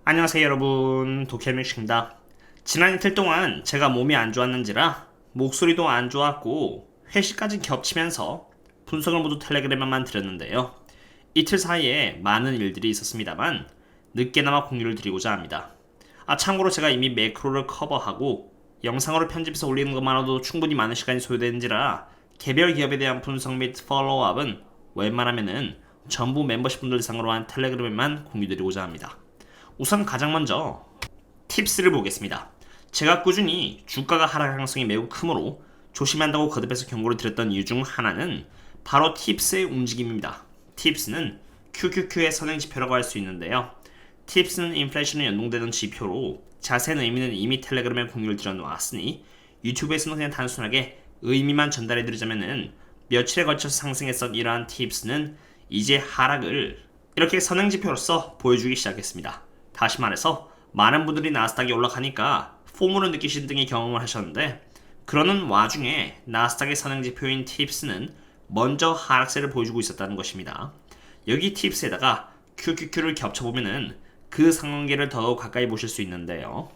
안녕하세요 여러분, 도쿄뮤직입니다. 지난 이틀 동안 제가 몸이 안 좋았는지라 목소리도 안 좋았고 회식까지 겹치면서 분석을 모두 텔레그램에만 드렸는데요. 이틀 사이에 많은 일들이 있었습니다만 늦게나마 공유를 드리고자 합니다. 참고로 제가 이미 매크로를 커버하고 영상으로 편집해서 올리는 것만으로도 충분히 많은 시간이 소요되는지라 개별 기업에 대한 분석 및 팔로우업은 웬만하면은 전부 멤버십 분들 대상으로 한 텔레그램에만 공유드리고자 합니다. 우선 가장 먼저 팁스를 보겠습니다. 제가 꾸준히 주가가 하락 가능성이 매우 크므로 조심한다고 거듭해서 경고를 드렸던 이유 중 하나는 바로 팁스의 움직임입니다. 팁스는 QQQ의 선행지표라고 할 수 있는데요. 팁스는 인플레이션에 연동되는 지표로 자세한 의미는 이미 텔레그램에 공유를 드려놓았으니 유튜브에서는 그냥 단순하게 의미만 전달해드리자면은 며칠에 걸쳐서 상승했던 이러한 팁스는 이제 하락을 이렇게 선행지표로서 보여주기 시작했습니다. 다시 말해서 많은 분들이 나스닥이 올라가니까 포문을 느끼신 등의 경험을 하셨는데, 그러는 와중에 나스닥의 선행지표인 팁스는 먼저 하락세를 보여주고 있었다는 것입니다. 여기 팁스에다가 QQQ를 겹쳐보면은 그 상관계를 더욱 가까이 보실 수 있는데요.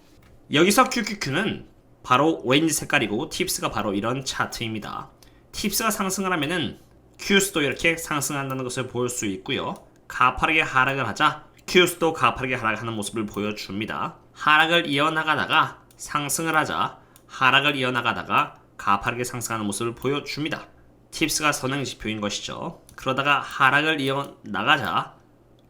여기서 QQQ는 바로 오렌지 색깔이고 팁스가 바로 이런 차트입니다. 팁스가 상승을 하면은 Q스도 이렇게 상승한다는 것을 볼 수 있고요. 가파르게 하락을 하자 Q스도 가파르게 하락하는 모습을 보여줍니다. 하락을 이어나가다가 상승을 하자 하락을 이어나가다가 가파르게 상승하는 모습을 보여줍니다. 팁스가 선행지표인 것이죠. 그러다가 하락을 이어나가자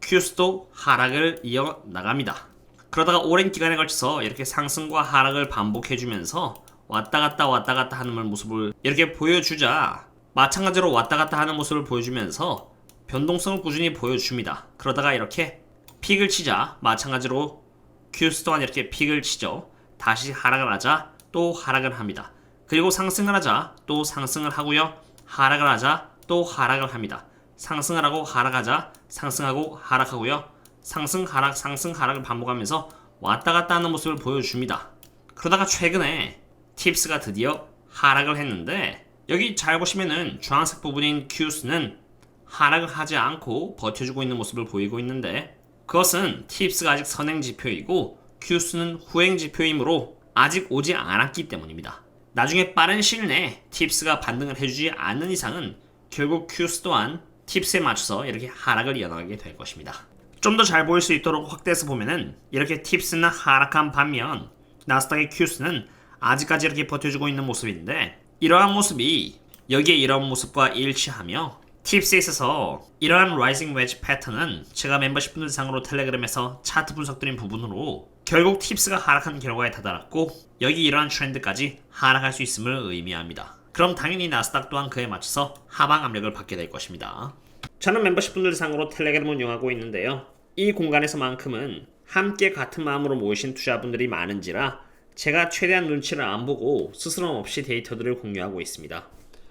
Q스도 하락을 이어나갑니다. 그러다가 오랜 기간에 걸쳐서 이렇게 상승과 하락을 반복해주면서 왔다갔다 하는 모습을 이렇게 보여주자 마찬가지로 왔다갔다 하는 모습을 보여주면서 변동성을 꾸준히 보여줍니다. 그러다가 이렇게 픽을 치자 마찬가지로 Q스 또한 이렇게 픽을 치죠. 다시 하락을 하자 또 하락을 합니다. 그리고 상승을 하자 또 상승을 하고요. 하락을 하자 또 하락을 합니다. 상승을 하고 하락하자 상승하고 하락하고요. 상승 하락을 반복하면서 왔다갔다 하는 모습을 보여줍니다. 그러다가 최근에 팁스가 드디어 하락을 했는데, 여기 잘 보시면은 주황색 부분인 Q스는 하락을 하지 않고 버텨주고 있는 모습을 보이고 있는데, 그것은 팁스가 아직 선행지표이고 Q스는 후행지표이므로 아직 오지 않았기 때문입니다. 나중에 빠른 시일 내에 팁스가 반등을 해주지 않는 이상은 결국 Q스 또한 팁스에 맞춰서 이렇게 하락을 이어나가게 될 것입니다. 좀 더 잘 보일 수 있도록 확대해서 보면은 이렇게 팁스는 하락한 반면 나스닥의 Q스는 아직까지 이렇게 버텨주고 있는 모습인데, 이러한 모습이 여기에 이런 모습과 일치하며 팁스에 있어서 이러한 라이징 웨지 패턴은 제가 멤버십 분들 상으로 텔레그램에서 차트 분석드린 부분으로 결국 팁스가 하락한 결과에 다다랐고, 여기 이러한 트렌드까지 하락할 수 있음을 의미합니다. 그럼 당연히 나스닥 또한 그에 맞춰서 하방 압력을 받게 될 것입니다. 저는 멤버십 분들 상으로 텔레그램을 이용하고 있는데요. 이 공간에서만큼은 함께 같은 마음으로 모이신 투자분들이 많은지라 제가 최대한 눈치를 안 보고 스스럼 없이 데이터들을 공유하고 있습니다.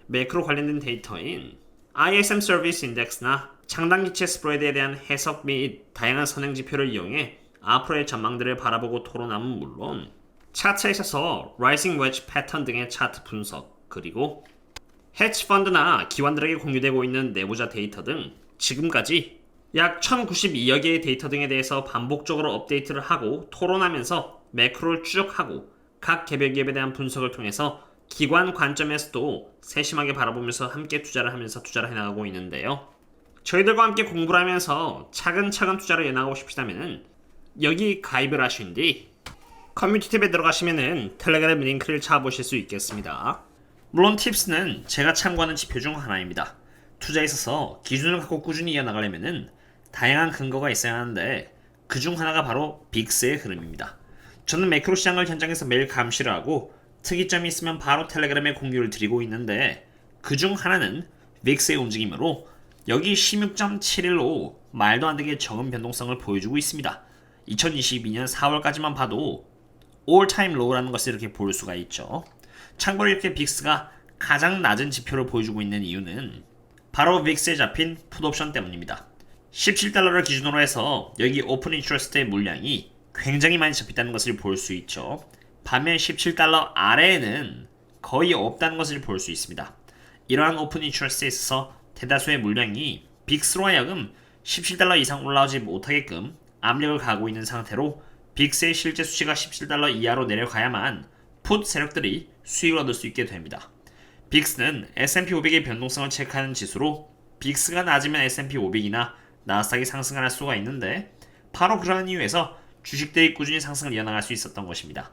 매크로 관련된 데이터인 ISM 서비스 인덱스나 장단기체 스프레드에 대한 해석 및 다양한 선행지표를 이용해 앞으로의 전망들을 바라보고 토론함은 물론 차트에 있어서 라이징 웨지 패턴 등의 차트 분석, 그리고 헤지펀드나 기관들에게 공유되고 있는 내부자 데이터 등 지금까지 약 1092여 개의 데이터 등에 대해서 반복적으로 업데이트를 하고 토론하면서 매크로를 추적하고 각 개별 기업에 대한 분석을 통해서 기관 관점에서도 세심하게 바라보면서 함께 투자를 하면서 투자를 해나가고 있는데요. 저희들과 함께 공부를 하면서 차근차근 투자를 해나가고 싶으시다면 여기 가입을 하신 뒤 커뮤니티 탭에 들어가시면 텔레그램 링크를 찾아보실 수 있겠습니다. 물론 팁스는 제가 참고하는 지표 중 하나입니다. 투자에 있어서 기준을 갖고 꾸준히 이어나가려면 다양한 근거가 있어야 하는데, 그 중 하나가 바로 빅스의 흐름입니다. 저는 매크로 시장을 현장에서 매일 감시를 하고 특이점이 있으면 바로 텔레그램에 공유를 드리고 있는데, 그 중 하나는 빅스의 움직임으로 여기 16.71로 말도 안 되게 적은 변동성을 보여주고 있습니다. 2022년 4월까지만 봐도 올타임 로우라는 것을 이렇게 볼 수가 있죠. 참고로 이렇게 빅스가 가장 낮은 지표를 보여주고 있는 이유는 바로 빅스에 잡힌 풋옵션 때문입니다. 17달러를 기준으로 해서 여기 오픈 인트러스트의 물량이 굉장히 많이 잡혔다는 것을 볼 수 있죠. 반면 17달러 아래에는 거의 없다는 것을 볼 수 있습니다. 이러한 오픈 인트러스트에 있어서 대다수의 물량이 빅스로 하여금 17달러 이상 올라오지 못하게끔 압력을 가하고 있는 상태로 빅스의 실제 수치가 17달러 이하로 내려가야만 풋 세력들이 수익을 얻을 수 있게 됩니다. 빅스는 S&P 500의 변동성을 체크하는 지수로 빅스가 낮으면 S&P 500이나 나스닥이 상승할 수가 있는데 바로 그러한 이유에서 주식들이 꾸준히 상승을 이어나갈 수 있었던 것입니다.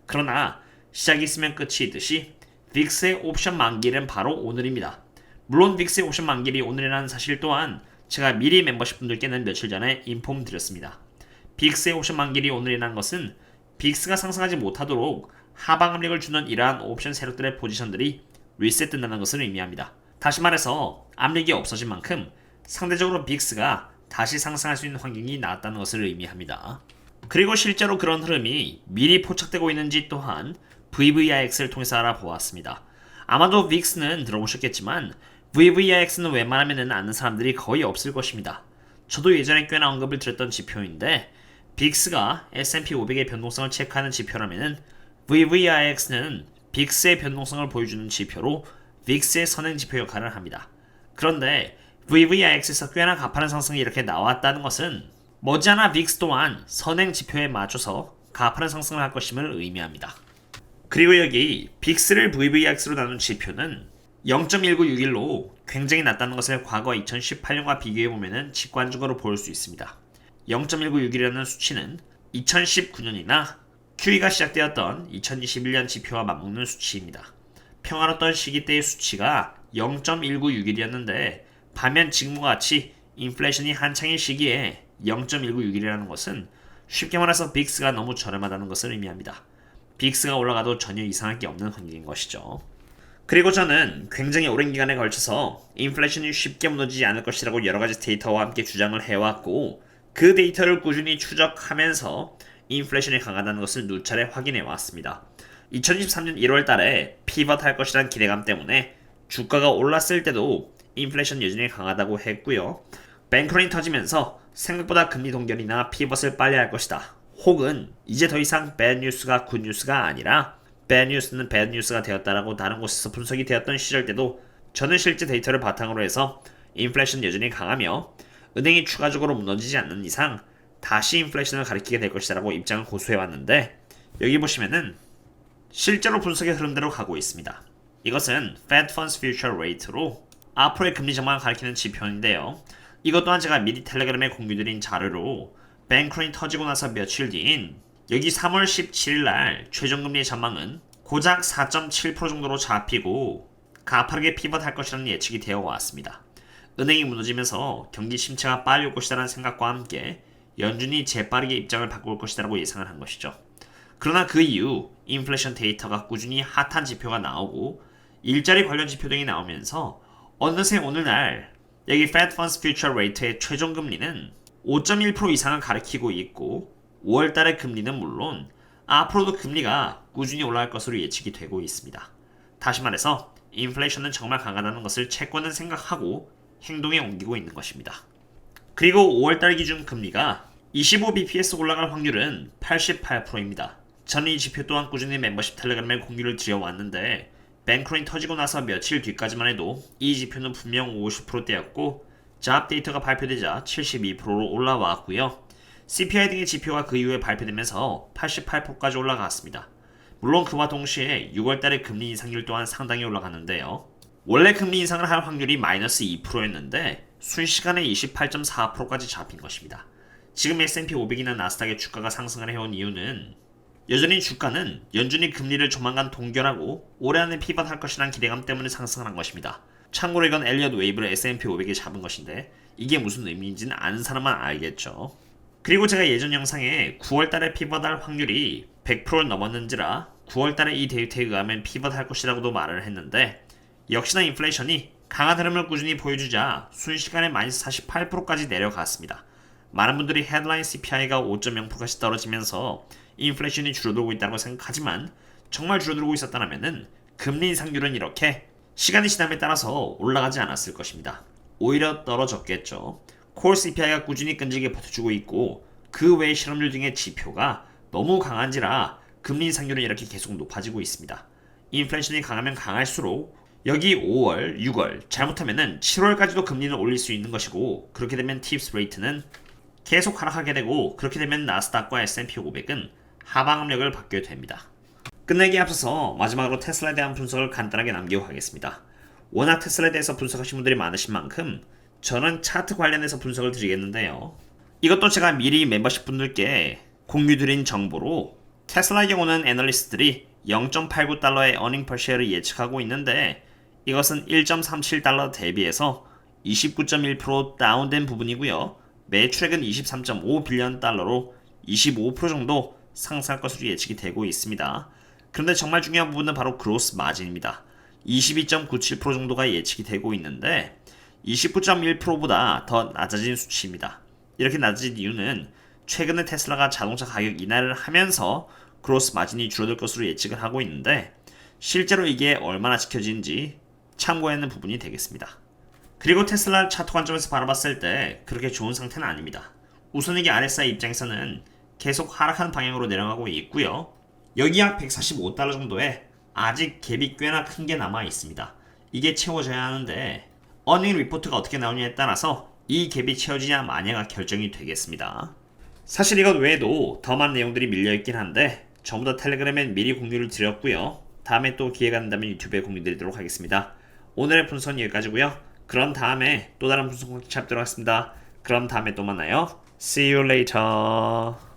그러나 시작이 있으면 끝이 있듯이 빅스의 옵션 만기일은 바로 오늘입니다. 물론 빅스의 옵션 만기일이 오늘이라는 사실 또한 제가 미리 멤버십 분들께는 며칠 전에 인폼 드렸습니다. 빅스의 옵션 만기일이 오늘이라는 것은 빅스가 상승하지 못하도록 하방 압력을 주는 이러한 옵션 세력들의 포지션들이 리셋된다는 것을 의미합니다. 다시 말해서 압력이 없어진 만큼 상대적으로 빅스가 다시 상승할 수 있는 환경이 나왔다는 것을 의미합니다. 그리고 실제로 그런 흐름이 미리 포착되고 있는지 또한 VVIX를 통해서 알아보았습니다. 아마도 빅스는 들어보셨겠지만 VVIX는 웬만하면 아는 사람들이 거의 없을 것입니다. 저도 예전에 꽤나 언급을 드렸던 지표인데 빅스가 S&P 500의 변동성을 체크하는 지표라면 VVIX는 빅스의 변동성을 보여주는 지표로 빅스의 선행 지표 역할을 합니다. 그런데 VVIX에서 꽤나 가파른 상승이 이렇게 나왔다는 것은 머지않아 빅스 또한 선행 지표에 맞춰서 가파른 상승을 할 것임을 의미합니다. 그리고 여기 빅스를 VVIX로 나눈 지표는 0.1961로 굉장히 낮다는 것을 과거 2018년과 비교해보면 직관적으로 볼 수 있습니다. 0.1961이라는 수치는 2019년이나 QE가 시작되었던 2021년 지표와 맞먹는 수치입니다. 평화로웠던 시기 때의 수치가 0.1961이었는데 반면 지금과 같이 인플레이션이 한창의 시기에 0.1961이라는 것은 쉽게 말해서 빅스가 너무 저렴하다는 것을 의미합니다. 빅스가 올라가도 전혀 이상할 게 없는 환경인 것이죠. 그리고 저는 굉장히 오랜 기간에 걸쳐서 인플레이션이 쉽게 무너지지 않을 것이라고 여러가지 데이터와 함께 주장을 해왔고 그 데이터를 꾸준히 추적하면서 인플레이션이 강하다는 것을 누차례 확인해 왔습니다. 2023년 1월 달에 피벗 할 것이라는 기대감 때문에 주가가 올랐을 때도 인플레이션 여전히 강하다고 했고요. 뱅크런이 터지면서 생각보다 금리 동결이나 피벗을 빨리 할 것이다. 혹은 이제 더 이상 bad news가 good news가 아니라 bad news는 bad news가 되었다라고 다른 곳에서 분석이 되었던 시절 때도 저는 실제 데이터를 바탕으로 해서 인플레이션 여전히 강하며 은행이 추가적으로 무너지지 않는 이상 다시 인플레이션을 가리키게 될 것이라고 입장을 고수해왔는데 여기 보시면은 실제로 분석의 흐름대로 가고 있습니다. 이것은 Fed Funds Future Rate로 앞으로의 금리 전망을 가리키는 지표인데요. 이것 또한 제가 미리 텔레그램에 공유드린 자료로 뱅크런이 터지고 나서 며칠 뒤인 여기 3월 17일 날 최종금리의 전망은 고작 4.7% 정도로 잡히고 가파르게 피벗할 것이라는 예측이 되어 왔습니다. 은행이 무너지면서 경기 침체가 빨리 올 것이라는 생각과 함께 연준이 재빠르게 입장을 바꿀 것이라고 예상을 한 것이죠. 그러나 그 이후 인플레이션 데이터가 꾸준히 핫한 지표가 나오고 일자리 관련 지표 등이 나오면서 어느새 오늘날 여기 Fed Funds Future Rate의 최종 금리는 5.1% 이상을 가리키고 있고 5월달의 금리는 물론 앞으로도 금리가 꾸준히 올라갈 것으로 예측이 되고 있습니다. 다시 말해서 인플레이션은 정말 강하다는 것을 채권은 생각하고 행동에 옮기고 있는 것입니다. 그리고 5월달 기준 금리가 25bps 올라갈 확률은 88%입니다. 저는 이 지표 또한 꾸준히 멤버십 텔레그램에 공유를 드려왔는데 뱅크런이 터지고 나서 며칠 뒤까지만 해도 이 지표는 분명 50%대였고 잡 데이터가 발표되자 72%로 올라왔고요. CPI 등의 지표가 그 이후에 발표되면서 88%까지 올라갔습니다. 물론 그와 동시에 6월달의 금리 인상률 또한 상당히 올라갔는데요. 원래 금리 인상을 할 확률이 마이너스 2%였는데 순식간에 28.4%까지 잡힌 것입니다. 지금 S&P 500이나 나스닥의 주가가 상승을 해온 이유는 여전히 주가는 연준이 금리를 조만간 동결하고 올해 안에 피벗할 것이라는 기대감 때문에 상승한 것입니다. 참고로 이건 엘리엇 웨이브를 S&P 500에 잡은 것인데 이게 무슨 의미인지는 아는 사람만 알겠죠. 그리고 제가 예전 영상에 9월달에 피벗할 확률이 100%를 넘었는지라 9월달에 이 데이터에 의하면 피벗할 것이라고도 말을 했는데 역시나 인플레이션이 강한 흐름을 꾸준히 보여주자 순식간에 마이너스 48%까지 내려갔습니다. 많은 분들이 헤드라인 CPI가 5.0%까지 떨어지면서 인플레이션이 줄어들고 있다고 생각하지만 정말 줄어들고 있었다면 금리 인상률은 이렇게 시간이 지남에 따라서 올라가지 않았을 것입니다. 오히려 떨어졌겠죠. 콜 CPI가 꾸준히 끈질기게 버텨주고 있고 그 외의 실업률 등의 지표가 너무 강한지라 금리 인상률은 이렇게 계속 높아지고 있습니다. 인플레이션이 강하면 강할수록 여기 5월, 6월, 잘못하면 7월까지도 금리는 올릴 수 있는 것이고 그렇게 되면 팁스 레이트는 계속 하락하게 되고, 그렇게 되면 나스닥과 S&P 500은 하방 압력을 받게 됩니다. 끝내기에 앞서서 마지막으로 테슬라에 대한 분석을 간단하게 남기고 가겠습니다. 워낙 테슬라에 대해서 분석하신 분들이 많으신 만큼 저는 차트 관련해서 분석을 드리겠는데요. 이것도 제가 미리 멤버십 분들께 공유드린 정보로, 테슬라의 경우는 애널리스트들이 0.89달러의 어닝 퍼시어를 예측하고 있는데, 이것은 1.37달러 대비해서 29.1% 다운된 부분이고요. 매출액은 23.5빌리언 달러로 25% 정도 상승할 것으로 예측이 되고 있습니다. 그런데 정말 중요한 부분은 바로 그로스 마진입니다. 22.97% 정도가 예측이 되고 있는데 29.1%보다 더 낮아진 수치입니다. 이렇게 낮아진 이유는 최근에 테슬라가 자동차 가격 인하를 하면서 그로스 마진이 줄어들 것으로 예측을 하고 있는데, 실제로 이게 얼마나 지켜지는지 참고해야 하는 부분이 되겠습니다. 그리고 테슬라 차트 관점에서 바라봤을 때 그렇게 좋은 상태는 아닙니다. 우선 이게 RSI 입장에서는 계속 하락하는 방향으로 내려가고 있고요. 여기 약 145달러 정도에 아직 갭이 꽤나 큰 게 남아 있습니다. 이게 채워져야 하는데, 어닝 리포트가 어떻게 나오냐에 따라서 이 갭이 채워지냐 마냐가 결정이 되겠습니다. 사실 이것 외에도 더 많은 내용들이 밀려있긴 한데 전부 다 텔레그램에 미리 공유를 드렸고요. 다음에 또 기회가 된다면 유튜브에 공유드리도록 하겠습니다. 오늘의 분석은 여기까지고요. 그럼 다음에 또 다른 분석 찾도록 하겠습니다. 그럼 다음에 또 만나요. See you later.